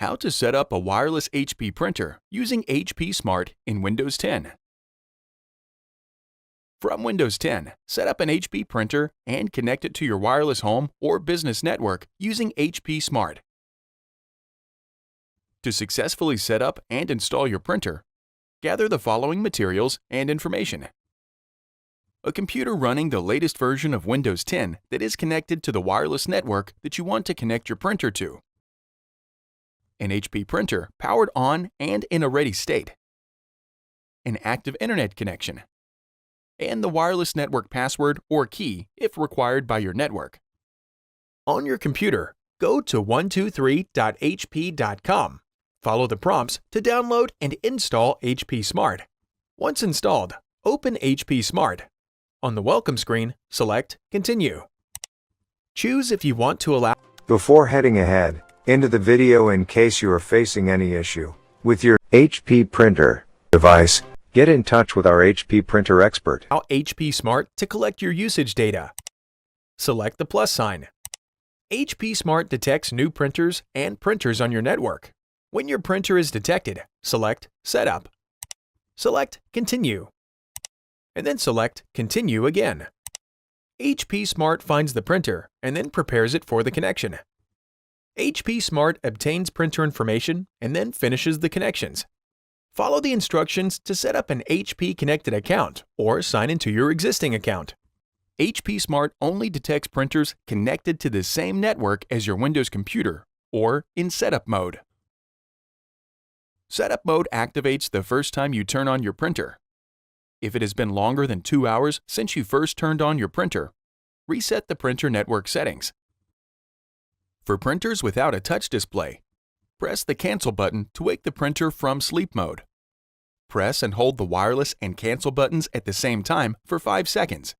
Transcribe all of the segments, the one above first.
How to set up a wireless HP printer using HP Smart in Windows 10. From Windows 10, set up an HP printer and connect it to your wireless home or business network using HP Smart. To successfully set up and install your printer, gather the following materials and information. A computer running the latest version of Windows 10 that is connected to the wireless network that you want to connect your printer to. An HP printer powered on and in a ready state. An active internet connection. And the wireless network password or key if required by your network. On your computer, go to 123.hp.com. Follow the prompts to download and install HP Smart. Once installed, open HP Smart. On the welcome screen, select Continue. Choose if you want to allow. Before heading ahead into the video, in case you are facing any issue with your HP printer device, get in touch with our HP printer expert. Allow HP Smart to collect your usage data. Select the plus sign. HP Smart detects new printers and printers on your network. When your printer is detected, select Setup. Select Continue. And then select Continue again. HP Smart finds the printer and then prepares it for the connection. HP Smart obtains printer information and then finishes the connections. Follow the instructions to set up an HP connected account or sign into your existing account. HP Smart only detects printers connected to the same network as your Windows computer or in setup mode. Setup mode activates the first time you turn on your printer. If it has been longer than 2 hours since you first turned on your printer, reset the printer network settings. For printers without a touch display, press the Cancel button to wake the printer from sleep mode. Press and hold the wireless and cancel buttons at the same time for 5 seconds.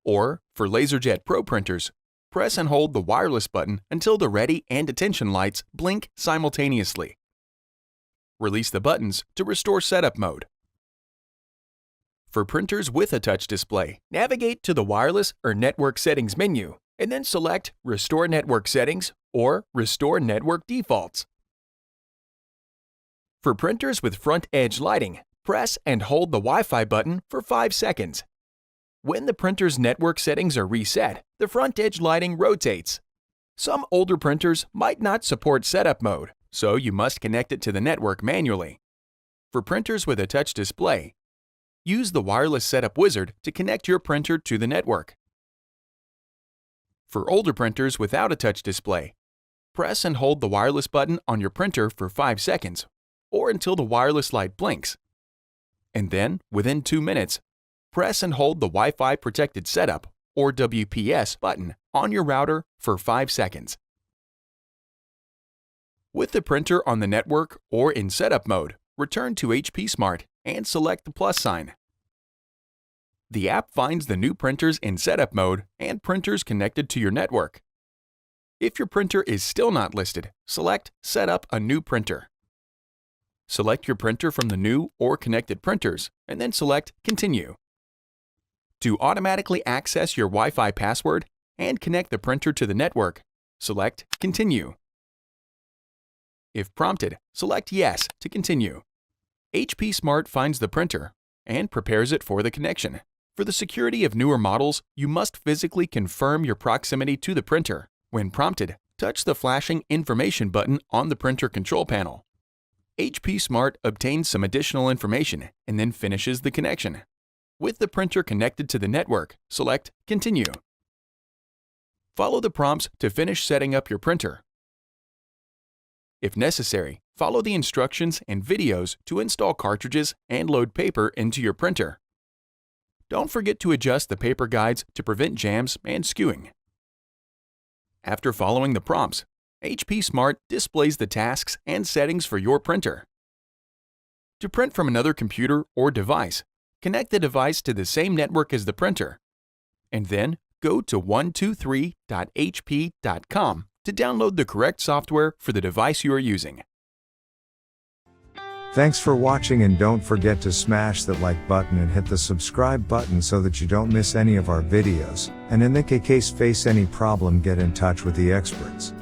Or, for LaserJet Pro printers, press and hold the wireless button until the ready and attention lights blink simultaneously. Release the buttons to restore setup mode. For printers with a touch display, navigate to the Wireless or Network Settings menu and then select Restore Network Settings or Restore Network Defaults. For printers with front edge lighting, press and hold the Wi-Fi button for 5 seconds. When the printer's network settings are reset, the front edge lighting rotates. Some older printers might not support setup mode, so you must connect it to the network manually. For printers with a touch display, use the Wireless Setup Wizard to connect your printer to the network. For older printers without a touch display, press and hold the wireless button on your printer for 5 seconds or until the wireless light blinks. And then, within 2 minutes, press and hold the Wi-Fi Protected Setup or WPS button on your router for 5 seconds. With the printer on the network or in setup mode, return to HP Smart and select the plus sign. The app finds the new printers in setup mode and printers connected to your network. If your printer is still not listed, select Set up a new printer. Select your printer from the new or connected printers and then select Continue. To automatically access your Wi-Fi password and connect the printer to the network, select Continue. If prompted, select Yes to continue. HP Smart finds the printer and prepares it for the connection. For the security of newer models, you must physically confirm your proximity to the printer. When prompted, touch the flashing Information button on the printer control panel. HP Smart obtains some additional information and then finishes the connection. With the printer connected to the network, select Continue. Follow the prompts to finish setting up your printer. If necessary, follow the instructions and videos to install cartridges and load paper into your printer. Don't forget to adjust the paper guides to prevent jams and skewing. After following the prompts, HP Smart displays the tasks and settings for your printer. To print from another computer or device, connect the device to the same network as the printer, and then go to 123.hp.com to download the correct software for the device you are using. Thanks for watching, and don't forget to smash that like button and hit the subscribe button so that you don't miss any of our videos. And in the case face any problem, get in touch with the experts.